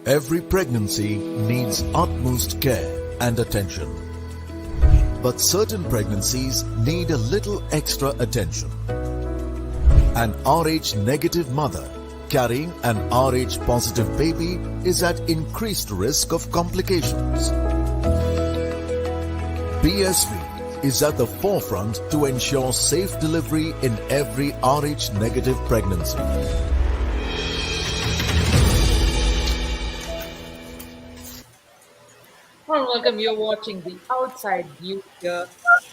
Every pregnancy needs utmost care and attention. But certain pregnancies need a little extra attention. An Rh negative mother carrying an Rh positive baby is at increased risk of complications. BSV is at the forefront to ensure safe delivery in every Rh negative pregnancy. Hello, welcome. You're watching The Outside View here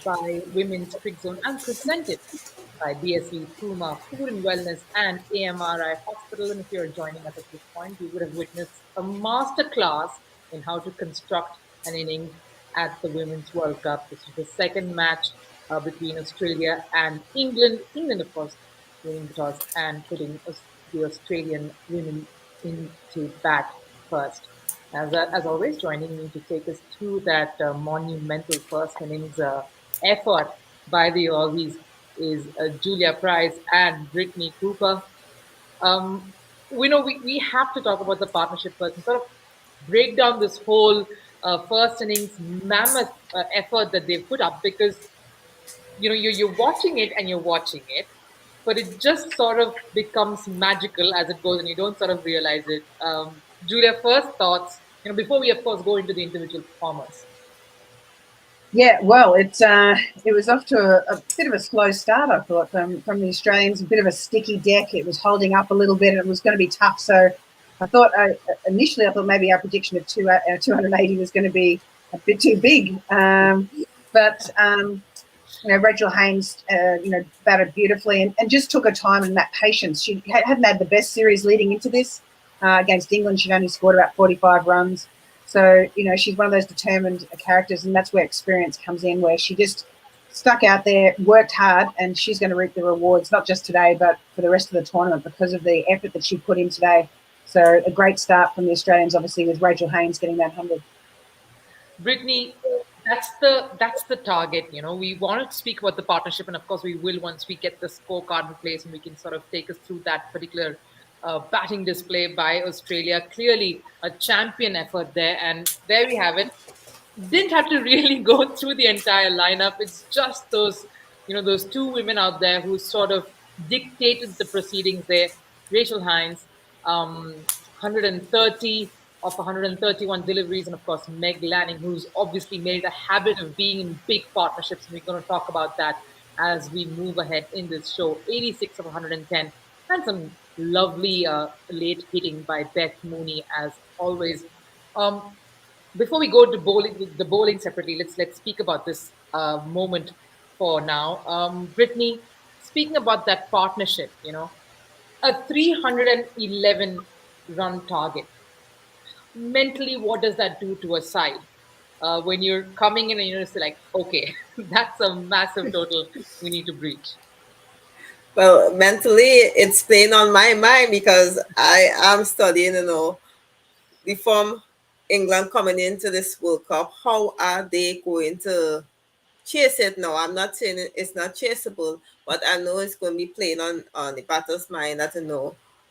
by Women's Crick Zone and presented by BSV, Puma, Food and Wellness, and AMRI Hospital. And if you're joining us at this point, you would have witnessed a master class in how to construct an innings at the Women's World Cup. This is the second match between Australia and England. England, of course, winning the toss and putting the Australian women into bat first. As always, joining me to take us through that monumental first innings effort by the Aussies is Julia Price and Brittany Cooper. We have to talk about the partnership first and sort of break down this whole first innings mammoth effort that they put up, because you're watching it and you're watching it, but it just sort of becomes magical as it goes and you don't sort of realize it. Julia, first thoughts, before we of course go into the individual performers. Yeah, well, it was off to a bit of a slow start, I thought, from the Australians, a bit of a sticky deck. It was holding up a little bit and it was going to be tough. So I thought initially maybe our prediction of 280 was going to be a bit too big. But Rachael Haynes, batted beautifully and just took her time and that patience. She hadn't had the best series leading into this. Against England, she'd only scored about 45 runs. So, she's one of those determined characters, and that's where experience comes in, where she just stuck out there, worked hard, and she's going to reap the rewards, not just today, but for the rest of the tournament because of the effort that she put in today. So a great start from the Australians, obviously, with Rachael Haynes getting that 100. Brittany, that's the target. We want to speak about the partnership, and of course we will once we get the scorecard in place and we can sort of take us through that particular batting display by Australia. Clearly a champion effort there, and there we have it. Didn't have to really go through the entire lineup. It's just those two women out there who sort of dictated the proceedings there. Rachael Haynes, 130 of 131 deliveries, and of course Meg Lanning, who's obviously made a habit of being in big partnerships, and we're going to talk about that as we move ahead in this show. 86 of 110, and some lovely late hitting by Beth Mooney as always. Before we go to the bowling separately, let's speak about this moment for now. Brittany, speaking about that partnership, a 311 run target. Mentally, what does that do to a side? When you're coming in and you're just like, okay, that's a massive total we need to breach. Well, mentally, it's playing on my mind because I am studying, the form England coming into this World Cup. How are they going to chase it now? I'm not saying it's not chaseable, but I know it's going to be playing on the batter's mind that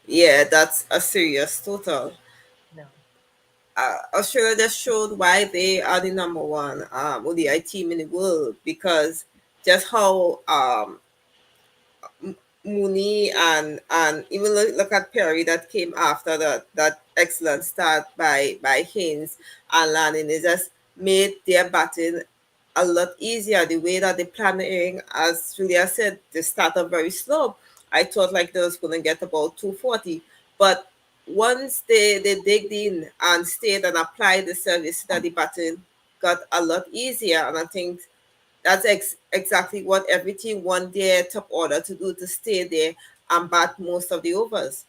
yeah, that's a serious total. No. Australia just showed why they are the number one ODI team in the world, because just how Mooney and even look at Perry that came after that excellent start by Haynes and Lanning. It just made their batting a lot easier. The way that they planning, as Julia said, they started very slow. I thought like they was going to get about 240, but once they digged in and stayed and applied the service, that the batting got a lot easier. And I think that's exactly what every team want their top order to do, to stay there and bat most of the overs.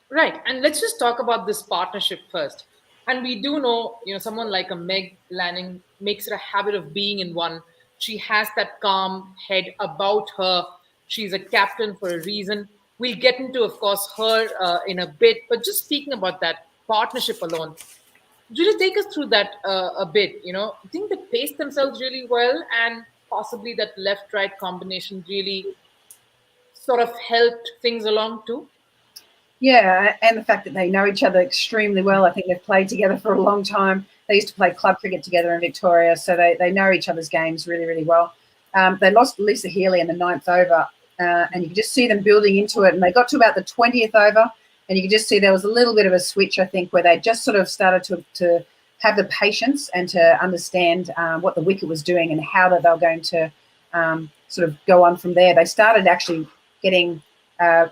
Right. And let's just talk about this partnership first. And we do know, someone like a Meg Lanning makes it a habit of being in one. She has that calm head about her. She's a captain for a reason. We'll get into, of course, her in a bit. But just speaking about that partnership alone, Julie, take us through that a bit. I think they paced themselves really well, and possibly that left-right combination really sort of helped things along too. Yeah, and the fact that they know each other extremely well. I think they've played together for a long time. They used to play club cricket together in Victoria, so they know each other's games really, really well. They lost Lisa Healy in the 9th over, and you could just see them building into it. And they got to about the 20th over, and you could just see there was a little bit of a switch, I think, where they just sort of started to have the patience and to understand what the wicket was doing and how that they were going to sort of go on from there. They started actually getting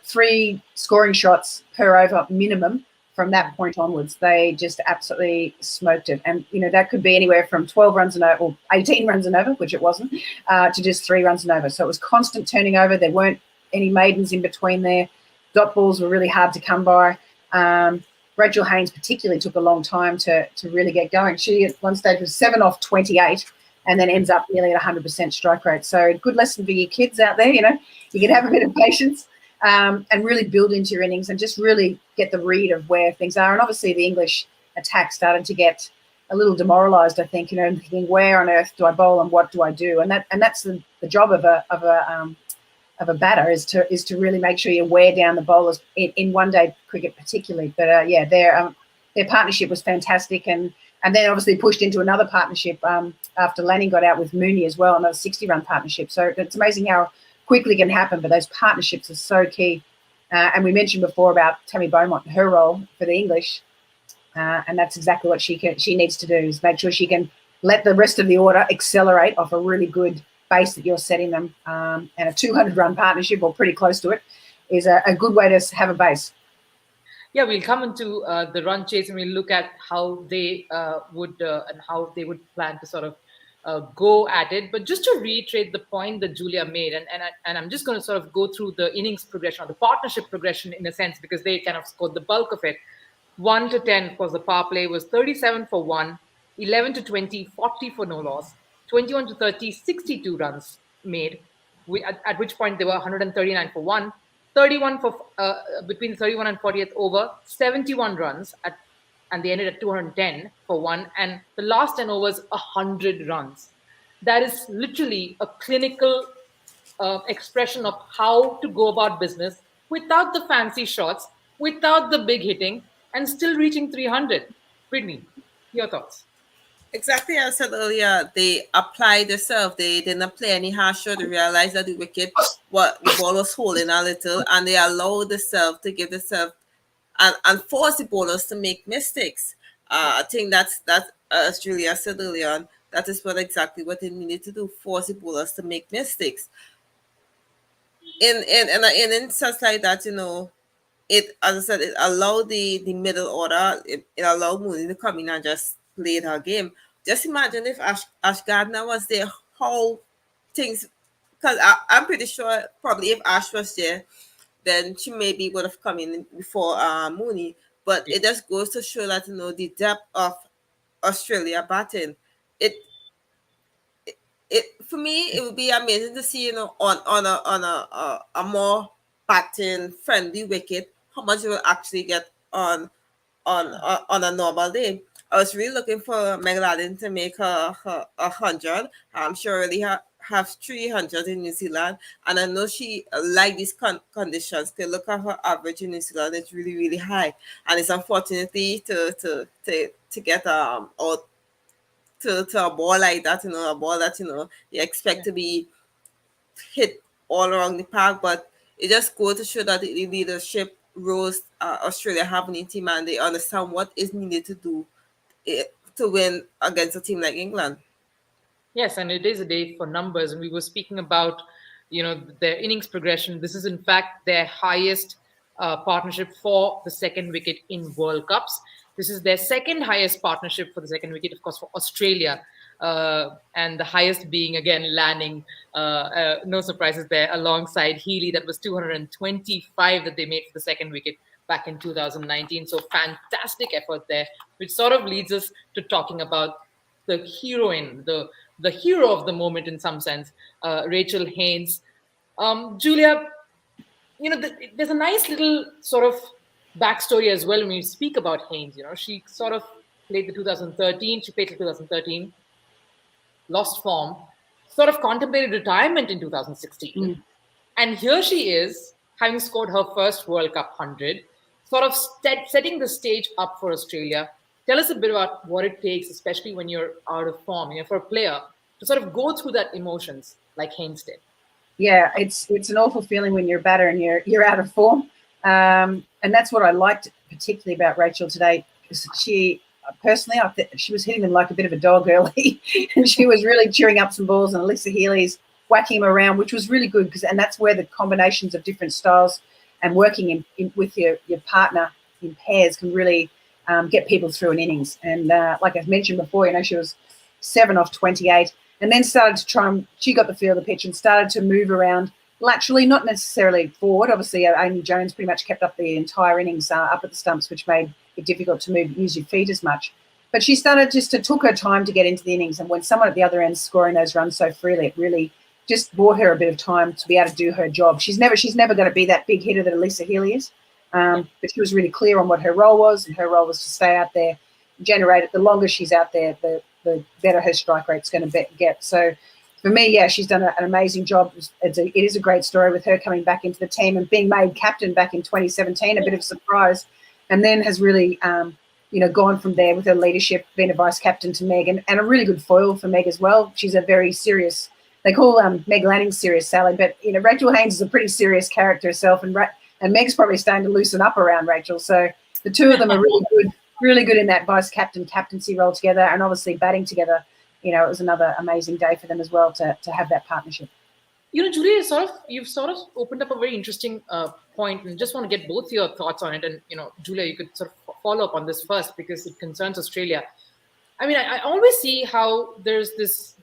3 scoring shots per over minimum from that point onwards. They just absolutely smoked it. And, you know, that could be anywhere from 12 runs and over, or 18 runs and over, which it wasn't, to just 3 runs and over. So it was constant turning over. There weren't any maidens in between there. Dot balls were really hard to come by. Rachael Haynes particularly took a long time to really get going. She at one stage was 7 off 28 and then ends up nearly at 100% strike rate. So good lesson for your kids out there, you know. You can have a bit of patience and really build into your innings and just really get the read of where things are. And obviously the English attack started to get a little demoralised, I think, you know, thinking where on earth do I bowl and what do I do? And that's the job of a batter is to really make sure you wear down the bowlers in one-day cricket particularly. But yeah, their partnership was fantastic, and then obviously pushed into another partnership after Lanning got out with Mooney as well, another 60-run partnership. So it's amazing how quickly it can happen, but those partnerships are so key. And we mentioned before about Tammy Beaumont and her role for the English, and that's exactly what she needs to do, is make sure she can let the rest of the order accelerate off a really good base that you're setting them, and a 200-run partnership or pretty close to it is a good way to have a base. Yeah, we'll come into the run chase and we'll look at how they would plan to sort of go at it. But just to reiterate the point that Julia made, and I'm just going to sort of go through the innings progression or the partnership progression in a sense, because they kind of scored the bulk of it. 1 to 10, of course, the power play was 37 for 1, 11 to 20, 40 for no loss, 21 to 30, 62 runs made, at which point they were 139 for 1, 31 for between 31 and 40th over, 71 runs, and they ended at 210 for 1, and the last 10 overs, 100 runs. That is literally a clinical expression of how to go about business without the fancy shots, without the big hitting, and still reaching 300. Whitney, your thoughts? Exactly as I said earlier, they applied the serve. They didn't play any harsher. They realized that the wicket, the ball was holding a little, and they allowed the serve to give the serve and force the bowlers to make mistakes. I think that's as Julia said earlier on, that is exactly what they needed to do, force the bowlers to make mistakes. In an instance like that, you know, it, as I said, it allowed the middle order, it allowed Mooney to come in and just played her game. Just imagine if Ash Gardner was there, how things, because I'm pretty sure probably if Ash was there, then she maybe would have come in before Mooney. But it just goes to show that, you know, the depth of Australia batting. It for me, it would be amazing to see, you know, on a more batting friendly wicket, how much you will actually get on a normal day. I was really looking for Meg Lanning to make her 100. I'm sure already have 300 in New Zealand, and I know she like these conditions. Because look at her average in New Zealand; it's really, really high, and it's unfortunately to get out to a ball like that, you know, a ball that, you know, you expect to be hit all around the park, but it just goes to show that the leadership roles Australia have in the team, and they understand what is needed to do to win against a team like England. Yes, and it is a day for numbers. And we were speaking about, you know, their innings progression. This is, in fact, their highest partnership for the second wicket in World Cups. This is their second highest partnership for the second wicket, of course, for Australia. And the highest being, again, Lanning. No surprises there, alongside Healy. That was 225 that they made for the second wicket back in 2019. So fantastic effort there, which sort of leads us to talking about the heroine, the hero of the moment in some sense, Rachael Haynes. Julia, you know, there's a nice little sort of backstory as well when we speak about Haynes. You know, she sort of played till 2013, lost form, sort of contemplated retirement in 2016. And here she is, having scored her first World Cup 100, sort of setting the stage up for Australia. Tell us a bit about what it takes, especially when you're out of form, for a player to sort of go through that emotions like Haynes did. Yeah, it's an awful feeling when you're a batter and you're out of form, and that's what I liked particularly about Rachael today. She personally, she was hitting them like a bit of a dog early, and she was really cheering up some balls, and Alyssa Healy's whacking him around, which was really good and that's where the combinations of different styles and working with your partner in pairs can really get people through an innings. And like I mentioned before, she was 7 off 28. And then started to try and she got the feel of the pitch and started to move around laterally, not necessarily forward. Obviously, Amy Jones pretty much kept up the entire innings up at the stumps, which made it difficult to use your feet as much. But she started just to took her time to get into the innings. And when someone at the other end scoring those runs so freely, it really just bought her a bit of time to be able to do her job. She's never going to be that big hitter that Alyssa Healy is. But she was really clear on what her role was, and her role was to stay out there, generate it. The longer she's out there, the better her strike rate's going to get. So for me, she's done an amazing job. It is a great story with her coming back into the team and being made captain back in 2017, a bit of a surprise, and then has really, gone from there with her leadership, being a vice captain to Meg, and a really good foil for Meg as well. She's a very serious, they call Meg Lanning serious Sally, but Rachael Haynes is a pretty serious character herself, and Meg's probably starting to loosen up around Rachael. So the two of them are really good in that vice captaincy role together, and obviously batting together. It was another amazing day for them as well to have that partnership. Julia, you've sort of opened up a very interesting point, and just want to get both your thoughts on it. And Julia, you could sort of follow up on this first because it concerns Australia. I mean, I always see how there's this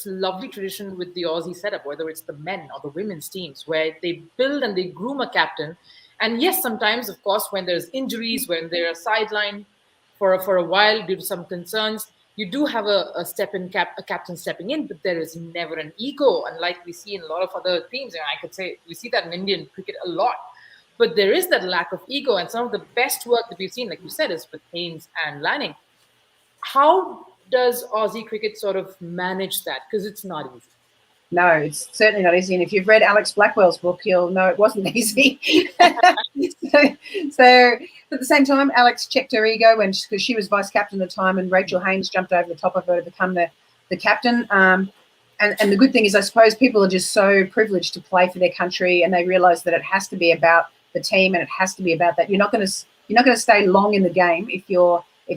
lovely tradition with the Aussie setup, whether it's the men or the women's teams, where they build and they groom a captain. And yes, sometimes, of course, when there's injuries, when they're sidelined for a while due to some concerns, you do have a captain stepping in, but there is never an ego, unlike we see in a lot of other teams. And I could say we see that in Indian cricket a lot. But there is that lack of ego, and some of the best work that we've seen, like you said, is with Haynes and Lanning. How does Aussie cricket sort of manage that? Because it's not easy. No, it's certainly not easy. And if you've read Alex Blackwell's book, you'll know it wasn't easy. so at the same time, Alex checked her ego because she was vice captain at the time, and Rachael Haynes jumped over the top of her to become the captain. And the good thing is, I suppose people are just so privileged to play for their country, and they realise that it has to be about the team, and it has to be about that. You're not going to stay long in the game if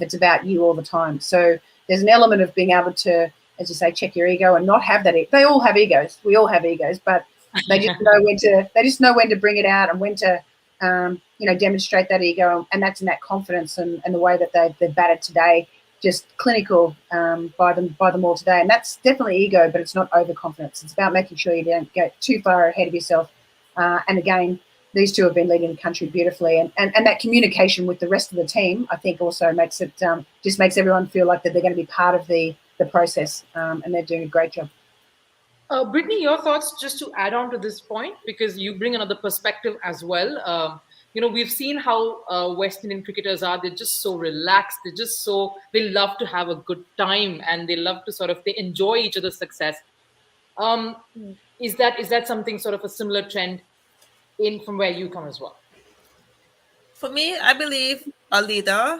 it's about you all the time. So there's an element of being able to, as you say, check your ego and not have that. They all have egos. We all have egos, but they just know when to bring it out and when to, demonstrate that ego, and that's in that confidence and the way that they've batted today, just clinical by them all today. And that's definitely ego, but it's not overconfidence. It's about making sure you don't get too far ahead of yourself. And again, these two have been leading the country beautifully, and that communication with the rest of the team, I think, also makes it just makes everyone feel like that they're going to be part of the process, and they're doing a great job. Brittany, your thoughts, just to add on to this point, because you bring another perspective as well. We've seen how West Indian cricketers are. They're just so relaxed. They love to have a good time, and they love to they enjoy each other's success. Is that something sort of a similar trend from where you come as well? For me, I believe a leader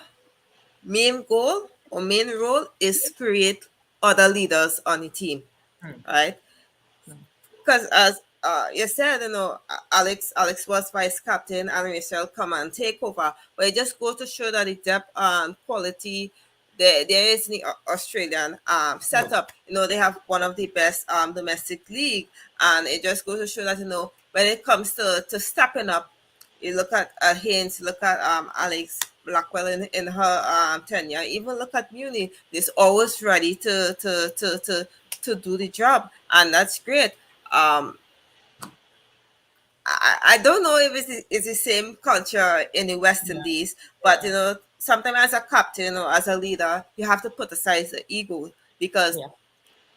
main goal or main role is to create other leaders on the team, right? Because as you said, Alex was vice captain and Rachael come and take over, but it just goes to show that the depth and quality there is in the Australian setup. They have one of the best domestic league, and it just goes to show that when it comes to stepping up, you look at Haynes, look at Alex Blackwell in her tenure, even look at Muni. They're always ready to do the job, and that's great. I don't know if it's the same culture in the West Indies, but sometimes as a captain or as a leader, you have to put aside the ego, because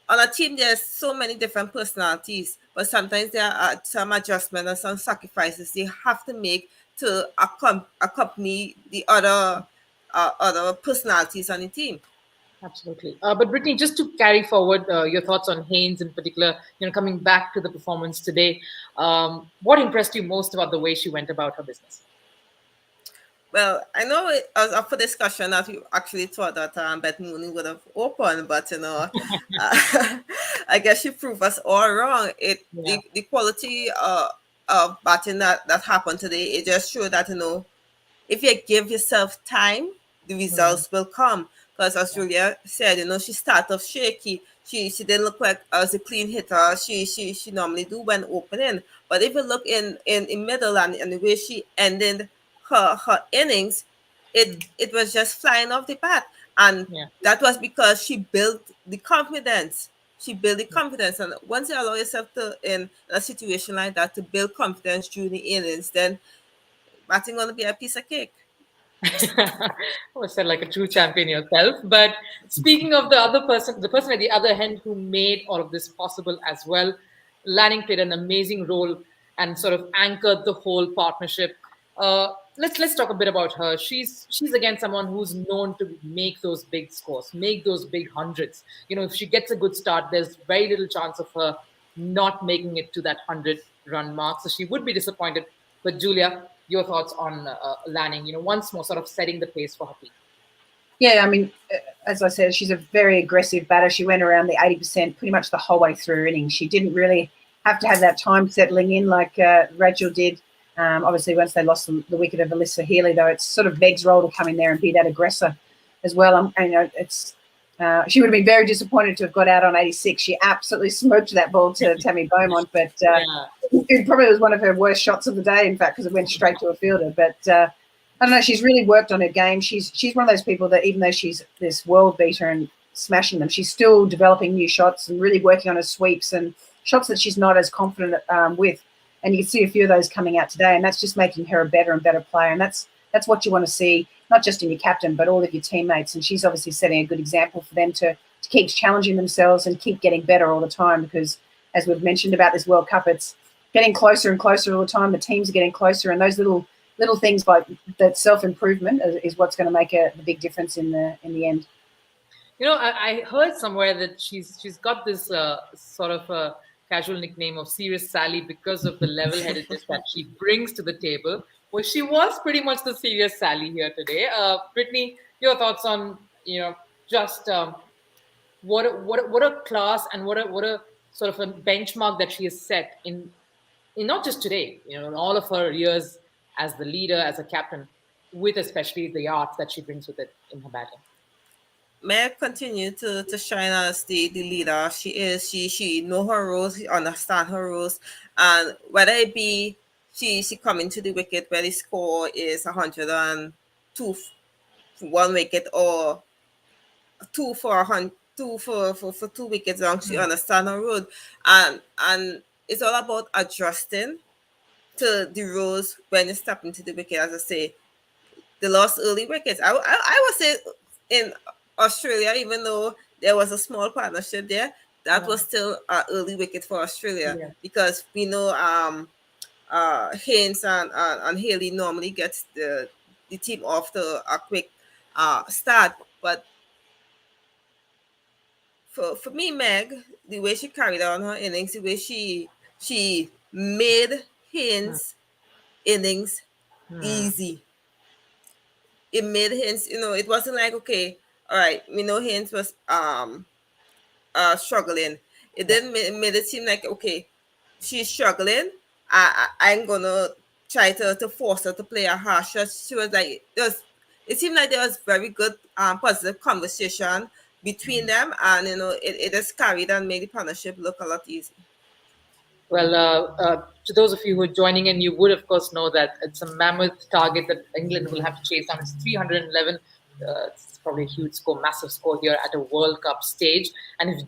on a team there's so many different personalities, but sometimes there are some adjustments and some sacrifices you have to make to accompany the other personalities on the team. Absolutely. But Brittany, just to carry forward your thoughts on Haynes in particular, coming back to the performance today, what impressed you most about the way she went about her business? Well, I know it was up for discussion that we actually thought that Beth Mooney would have opened, but I guess she proved us all wrong. Yeah. The quality of batting that happened today, it just showed that if you give yourself time, the results will come. Because as Julia said, she started off shaky. She didn't look like as a clean hitter she normally do when opening. But if you look in the middle and the way she ended her innings, it was just flying off the bat. And Yeah. that was because she built the confidence. She built the confidence. And once you allow yourself to in a situation like that to build confidence during the innings, then batting gonna be a piece of cake. Oh, said like a true champion yourself. But speaking of the other person, the person at the other end who made all of this possible as well, Lanning played an amazing role and sort of anchored the whole partnership. Let's talk a bit about her. She's again someone who's known to make those big scores, make those big hundreds. If she gets a good start, there's very little chance of her not making it to that 100-run mark. So she would be disappointed. But Julia, your thoughts on Lanning? Once more, sort of setting the pace for her team. Yeah, I mean, as I said, she's a very aggressive batter. She went around the 80% pretty much the whole way through her innings. She didn't really have to have that time settling in like Rachael did. Obviously, once they lost the wicket of Alyssa Healy, though, it's sort of Meg's role to come in there and be that aggressor as well. She would have been very disappointed to have got out on 86. She absolutely smoked that ball to Tammy Beaumont, but it probably was one of her worst shots of the day, in fact, because it went straight to a fielder. But I don't know, she's really worked on her game. She's one of those people that even though she's this world beater and smashing them, she's still developing new shots and really working on her sweeps and shots that she's not as confident with. And you can see a few of those coming out today, and that's just making her a better and better player. And that's what you want to see, not just in your captain, but all of your teammates. And she's obviously setting a good example for them to keep challenging themselves and keep getting better all the time because, as we've mentioned about this World Cup, it's getting closer and closer all the time. The teams are getting closer, and those little things like that self-improvement is what's going to make the big difference in the end. I heard somewhere that she's got this sort of a casual nickname of Serious Sally because of the level-headedness that she brings to the table. Well, she was pretty much the Serious Sally here today. Brittany, your thoughts on just what a class and what a sort of a benchmark that she has set in not just today, in all of her years as the leader, as a captain, with especially the arts that she brings with it in her batting. May I continue to shine as the leader she is. She know her roles, she understand her roles, and whether it be she coming to the wicket where the score is 102 for one wicket or two for 100, two for 2 wickets long, she understand her role, and it's all about adjusting to the roles when you step into the wicket. As I say, they lost early wickets. I would say in Australia, even though there was a small partnership there, that was still an early wicket for Australia because we know Haynes and Haley normally gets the team off to a quick start. But for me, Meg, the way she carried on her innings, the way she made Haynes' innings easy. It made Haynes, it wasn't like, okay, all right, we know Haynes was struggling. It then made it seem like, okay, she's struggling. I'm gonna try to force her to play a harsh shot. She was like, it seemed like there was very good positive conversation between them, and it just carried and made the partnership look a lot easier. Well, to those of you who are joining in, you would, of course, know that it's a mammoth target that England will have to chase down. It's 311. It's probably a huge score, massive score here at a World Cup stage. And if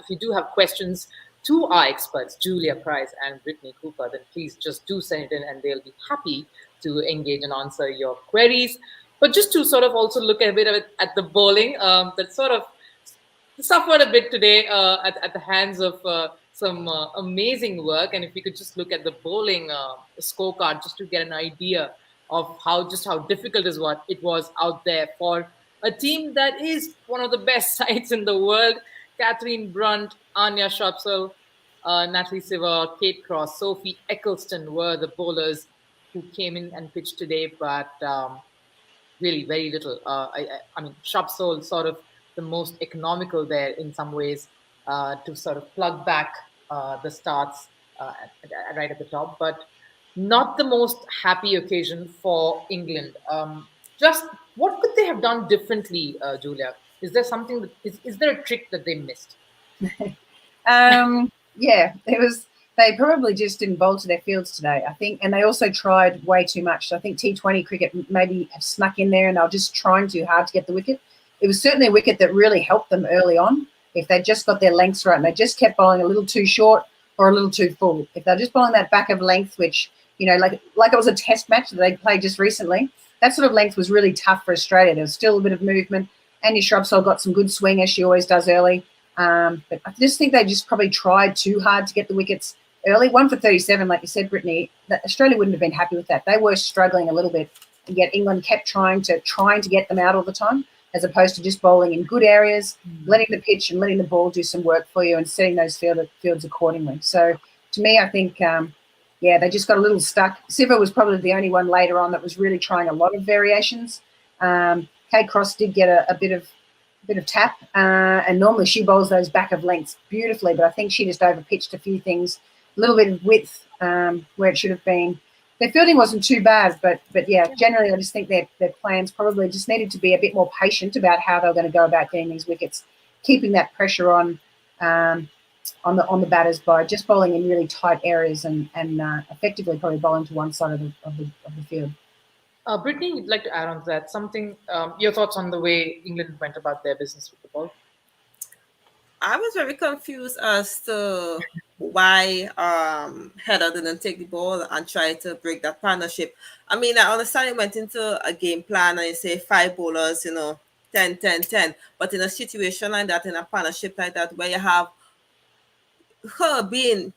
you do have questions to our experts, Julia Price and Brittany Cooper, then please just do send it in, and they'll be happy to engage and answer your queries. But just to sort of also look a bit of it at the bowling, that sort of suffered a bit today at the hands of some amazing work. And if we could just look at the bowling scorecard just to get an idea of how difficult it was out there for a team that is one of the best sides in the world. Catherine Brunt, Anya Sharpsell, Natalie Siver, Kate Cross, Sophie Eccleston were the bowlers who came in and pitched today. But really very little. I mean, Shubsole sort of the most economical there in some ways to sort of plug back the starts right at the top, but not the most happy occasion for England. Just what could they have done differently, Julia? Is there something that is there a trick that they missed? Yeah, it was. They probably just didn't bowl to their fields today, I think, and they also tried way too much. So I think T20 cricket maybe have snuck in there, and they were just trying too hard to get the wicket. It was certainly a wicket that really helped them early on. If they just got their lengths right and they just kept bowling a little too short or a little too full, if they're just bowling that back of length, which like it was a test match that they played just recently, that sort of length was really tough for Australia. There was still a bit of movement, and your Shrubsole got some good swing as she always does early. But I just think they just probably tried too hard to get the wickets early. 1 for 37, like you said, Brittany. Australia wouldn't have been happy with that. They were struggling a little bit, and yet England kept trying to get them out all the time, as opposed to just bowling in good areas, letting the pitch and letting the ball do some work for you and setting those fields accordingly. So to me, I think, they just got a little stuck. Siva was probably the only one later on that was really trying a lot of variations. Kate Cross did get a bit of tap, and normally she bowls those back of lengths beautifully, but I think she just overpitched a few things, a little bit of width where it should have been. Their fielding wasn't too bad, but yeah, generally I just think their plans probably just needed to be a bit more patient about how they were going to go about getting these wickets, keeping that pressure on the batters by just bowling in really tight areas and effectively probably bowling to one side of the field. Brittany, you'd like to add on to that something? Your thoughts on the way England went about their business with the ball? I was very confused as to why Heather didn't take the ball and try to break that partnership. I mean, I understand it went into a game plan and you say 5 bowlers, 10, 10, 10. But in a situation like that, in a partnership like that, where you have her being,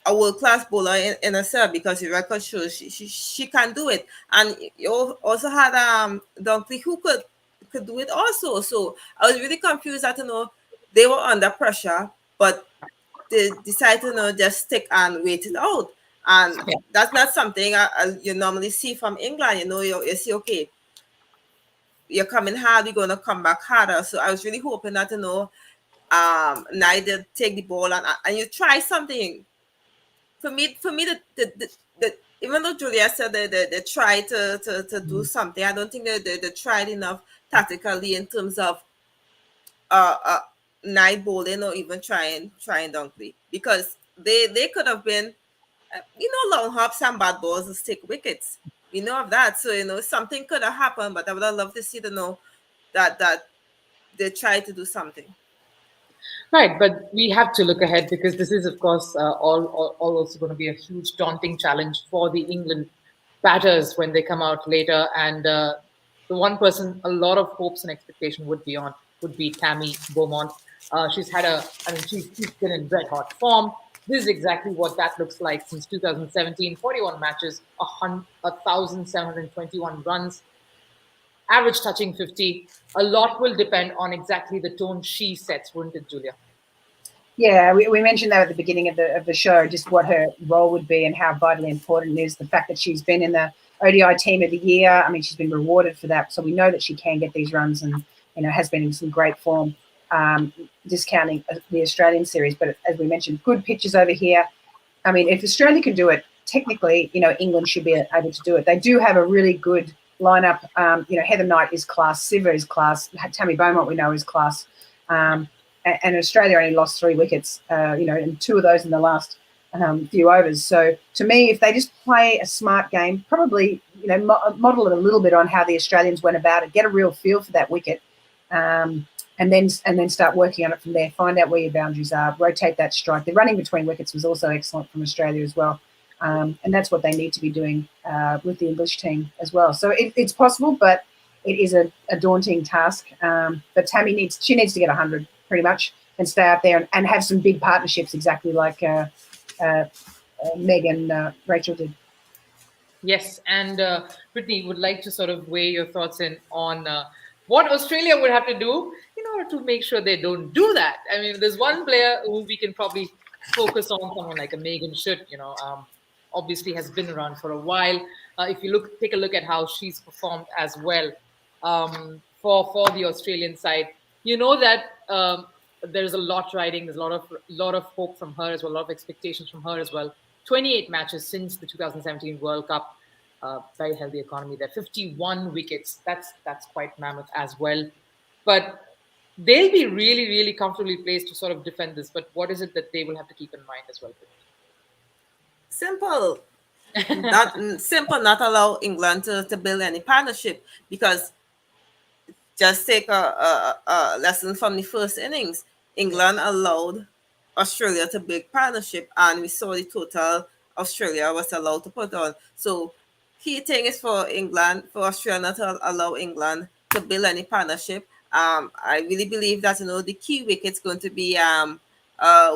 a world-class bowler in herself, because the record shows she can do it, and you also had Dunkley who could do it also. So I was really confused that they were under pressure, but they decided to just stick and wait it out, and that's not something you normally see from England. You see, okay, you're coming hard, you're going to come back harder. So I was really hoping that neither take the ball and you try something. For me, the even though Julia said they tried to do something, I don't think they tried enough tactically in terms of night bowling or even trying Dunkley, because they could have been long hops and bad balls to stick wickets. We know of that, so something could have happened, but I would have loved to see that they tried to do something. Right, but we have to look ahead because this is, of course, all also going to be a huge daunting challenge for the England batters when they come out later. And the one person a lot of hopes and expectation would be Tammy Beaumont. She's been in red hot form. This is exactly what that looks like since 2017. 41 matches, 1,721 runs, average touching 50. A lot will depend on exactly the tone she sets, wouldn't it, Julia? Yeah, we mentioned that at the beginning of the show, just what her role would be and how vitally important it is. The fact that she's been in the ODI team of the year. I mean, she's been rewarded for that. So we know that she can get these runs and, has been in some great form, discounting the Australian series. But as we mentioned, good pitches over here. I mean, if Australia can do it, technically, England should be able to do it. They do have a really good lineup. Heather Knight is class, Siva is class, Tammy Beaumont we know is class. And Australia only lost 3 wickets, and 2 of those in the last few overs. So to me, if they just play a smart game, probably, model it a little bit on how the Australians went about it, get a real feel for that wicket, and then start working on it from there, find out where your boundaries are, rotate that strike. The running between wickets was also excellent from Australia as well. And that's what they need to be doing with the English team as well. So it's possible, but it is a daunting task. But Tammy needs to get 100 pretty much and stay out there and have some big partnerships, exactly like Meg and Rachael did. Yes, and Brittany would like to sort of weigh your thoughts in on what Australia would have to do in order to make sure they don't do that. I mean, there's one player who we can probably focus on, someone like a Megan Schutt, obviously has been around for a while. If you take a look at how she's performed as well for the Australian side, you know that there's a lot riding. There's a lot of hope from her as well, a lot of expectations from her as well. 28 matches since the 2017 World Cup. Very healthy economy there. 51 wickets. That's quite mammoth as well. But they'll be really, really comfortably placed to sort of defend this. But what is it that they will have to keep in mind as well? Simple. Not allow England to build any partnership, because just take a lesson from the first innings. England allowed Australia to build partnership, and we saw the total Australia was allowed to put on. So key thing is for Australia not to allow England to build any partnership. I really believe that the key wicket's going to be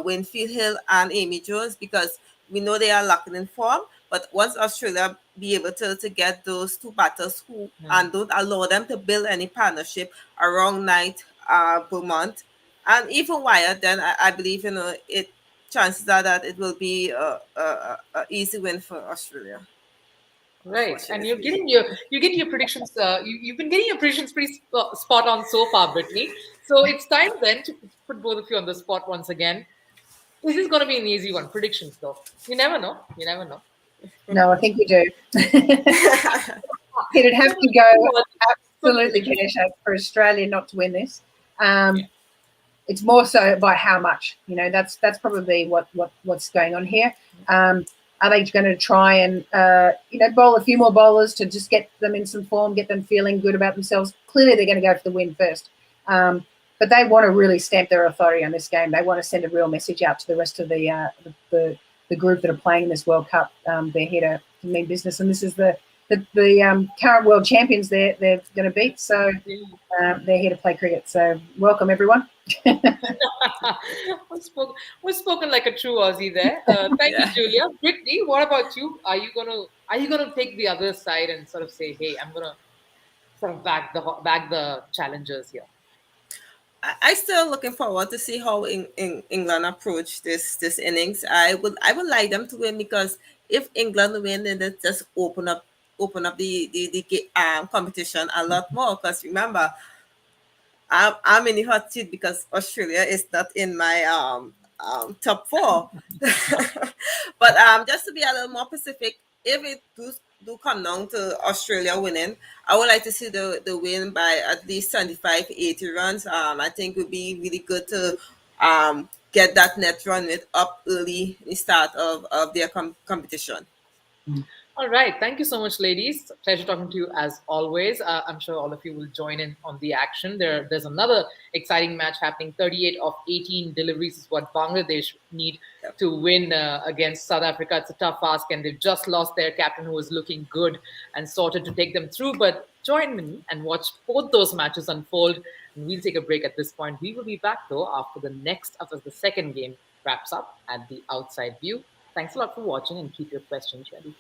Winfield Hill and Amy Jones, because we know they are lacking in form. But once Australia be able to get those two batters and don't allow them to build any partnership around Knight, Beaumont, and even Wyatt, then I believe it chances are that it will be a easy win for Australia. Right, and you're getting your predictions. You've been getting your predictions pretty spot on so far, Brittany. So it's time then to put both of you on the spot once again. This is going to be an easy one. Predictions, though. You never know. You never know. No, I think we do. It'd have to go absolutely pear-shaped for Australia not to win this. It's more so by how much. That's probably what's going on here. Are they going to try and bowl a few more bowlers to just get them in some form, get them feeling good about themselves? Clearly, they're going to go for the win first. But they want to really stamp their authority on this game. They want to send a real message out to the rest of the group that are playing in this World Cup. They're here to mean business, and this is the current world champions they're going to beat. So they're here to play cricket. So welcome, everyone. We've spoken like a true Aussie there. Thank you, Julia. Brittany, what about you? Are you gonna take the other side and sort of say, hey, I'm gonna sort of back the challengers here? I still looking forward to see how England approach this innings. I would like them to win, because if England win, then they just open up the competition a lot more. Because remember, I'm in the hot seat because Australia is not in my top 4. But just to be a little more specific, if it do come down to Australia winning, I would like to see the win by at least 75-80 runs. I think it would be really good to get that net run rate up early in the start of their competition. All right. Thank you so much, ladies. Pleasure talking to you as always. I'm sure all of you will join in on the action. There's another exciting match happening. 38 of 18 deliveries is what Bangladesh need to win against South Africa. It's a tough ask, and they've just lost their captain, who was looking good and sorted to take them through. But join me and watch both those matches unfold. And we'll take a break at this point. We will be back, though, after the second game wraps up at the Outside View. Thanks a lot for watching, and keep your questions ready.